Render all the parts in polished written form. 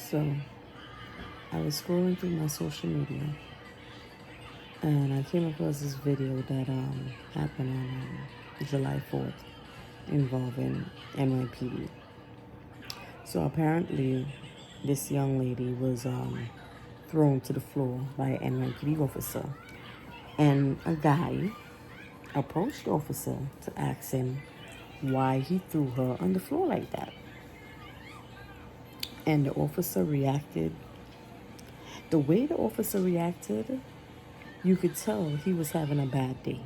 So I was scrolling through my social media and I came across this video that happened on July 4th involving NYPD. So apparently this young lady was thrown to the floor by an NYPD officer, and a guy approached the officer to ask him why he threw her on the floor like that. And the officer reacted. The way the officer reacted, you could tell he was having a bad day.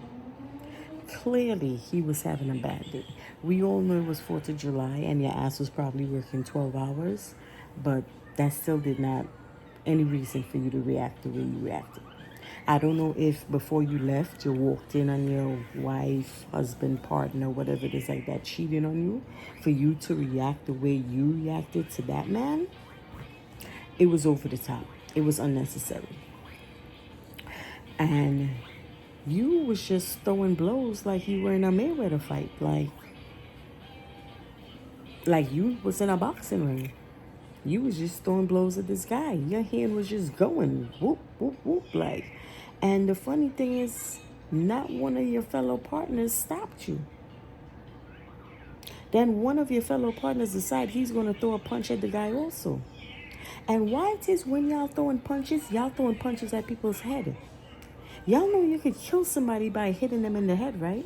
Clearly, he was having a bad day. We all know it was 4th of July and your ass was probably working 12 hours, but that still did not any reason for you to react the way you reacted. I don't know if before you left, you walked in on your wife, husband, partner, whatever it is like that, cheating on you, for you to react the way you reacted to that man. It was over the top. It was unnecessary. And you was just throwing blows like you were in a Mayweather fight. Like you was in a boxing ring. You was just throwing blows at this guy. Your hand was just going whoop, whoop, whoop, like. And the funny thing is, not one of your fellow partners stopped you. Then one of your fellow partners decide he's going to throw a punch at the guy also. And why it is when y'all throwing punches at people's head? Y'all know you could kill somebody by hitting them in the head, right?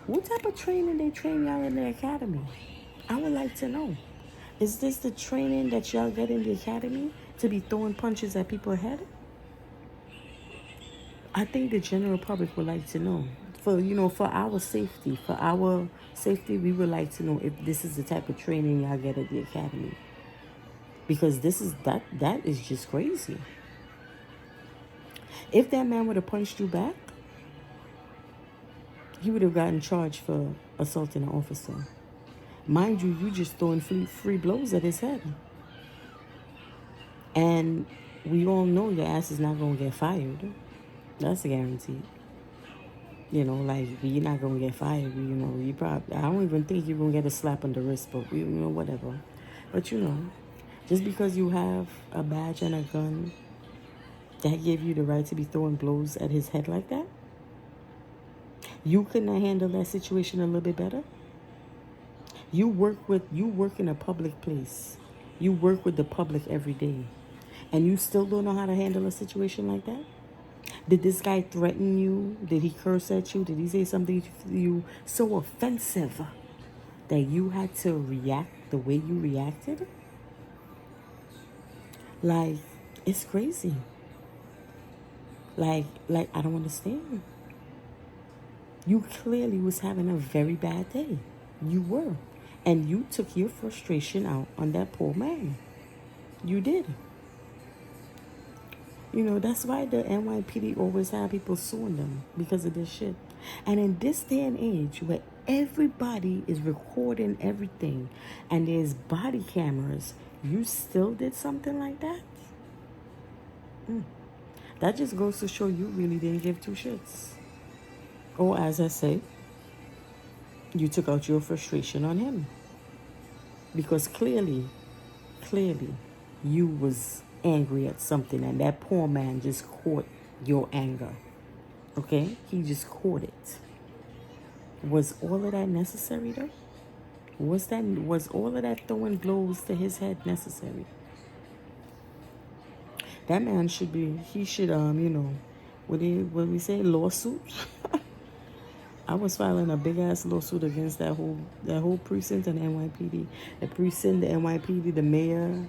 What type of training they train y'all in the academy? I would like to know. Is this the training that y'all get in the academy, to be throwing punches at people's head? I think the general public would like to know. For our safety, we would like to know if this is the type of training y'all get at the academy. Because that is just crazy. If that man would have punched you back, he would have gotten charged for assaulting an officer. Mind you, you just throwing free blows at his head. And we all know your ass is not going to get fired. That's a guarantee. You're not going to get fired. I don't even think you're going to get a slap on the wrist, but whatever. But just because you have a badge and a gun, that gave you the right to be throwing blows at his head like that? You couldn't handle that situation a little bit better? You work in a public place. You work with the public every day. And you still don't know how to handle a situation like that? Did this guy threaten you? Did he curse at you? Did he say something to you so offensive that you had to react the way you reacted? Like, it's crazy. Like I don't understand. You clearly was having a very bad day. You were. And you took your frustration out on that poor man. You did. That's why the NYPD always have people suing them, because of this shit. And in this day and age where everybody is recording everything and there's body cameras, you still did something like that? That just goes to show you really didn't give two shits. Or as I say, you took out your frustration on him. Because clearly, you was angry at something, and that poor man just caught your anger. Okay? He just caught it. Was all of that necessary though? Was all of that throwing blows to his head necessary? That man should what we say, lawsuit? I was filing a big ass lawsuit against that whole precinct and NYPD. The precinct, the NYPD, the mayor,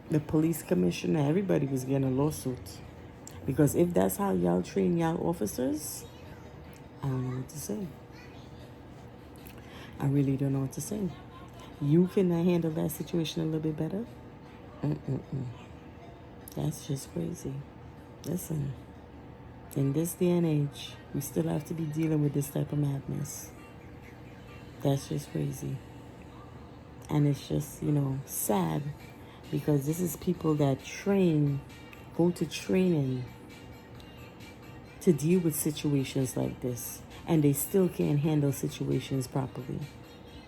the police commissioner, everybody was getting a lawsuit. Because if that's how y'all train y'all officers, I don't know what to say. I really don't know what to say. You cannot handle that situation a little bit better? That's just crazy. Listen, in this day and age, we still have to be dealing with this type of madness. That's just crazy. And it's just, sad, because this is people that go to training to deal with situations like this, and they still can't handle situations properly.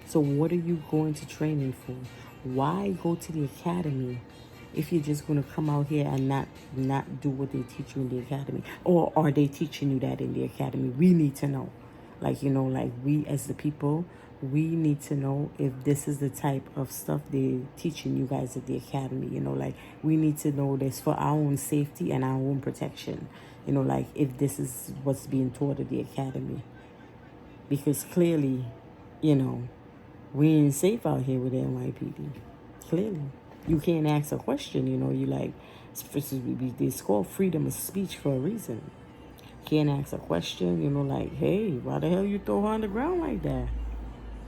So what are you going to training for? why go to the academy if you're just going to come out here and not do what they teach you in the academy? Or are they teaching you that in the academy? We need to know. Like, like we as the people, we need to know if this is the type of stuff they're teaching you guys at the academy. Like we need to know this for our own safety and our own protection. Like if this is what's being taught at the academy. Because clearly, we ain't safe out here with the NYPD. Clearly. You can't ask a question, you like, it's called freedom of speech for a reason. Can't ask a question, like, hey, why the hell you throw her on the ground like that?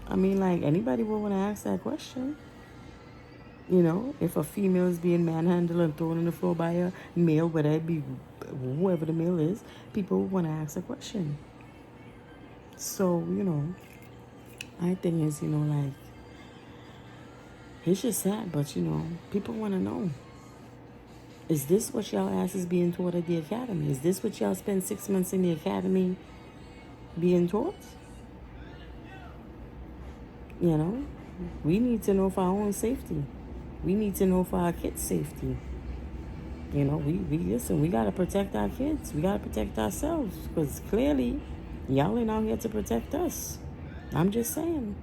I mean, like, anybody would want to ask that question. If a female is being manhandled and thrown on the floor by a male, whether it be whoever the male is, people would want to ask a question. So, my thing is, like, it's just sad, but, people want to know. Is this what y'all asses being taught at the academy? Is this what y'all spend 6 months in the academy being taught? We need to know for our own safety. We need to know for our kids' safety. We listen, we got to protect our kids. We got to protect ourselves because clearly y'all ain't out here to protect us. I'm just saying.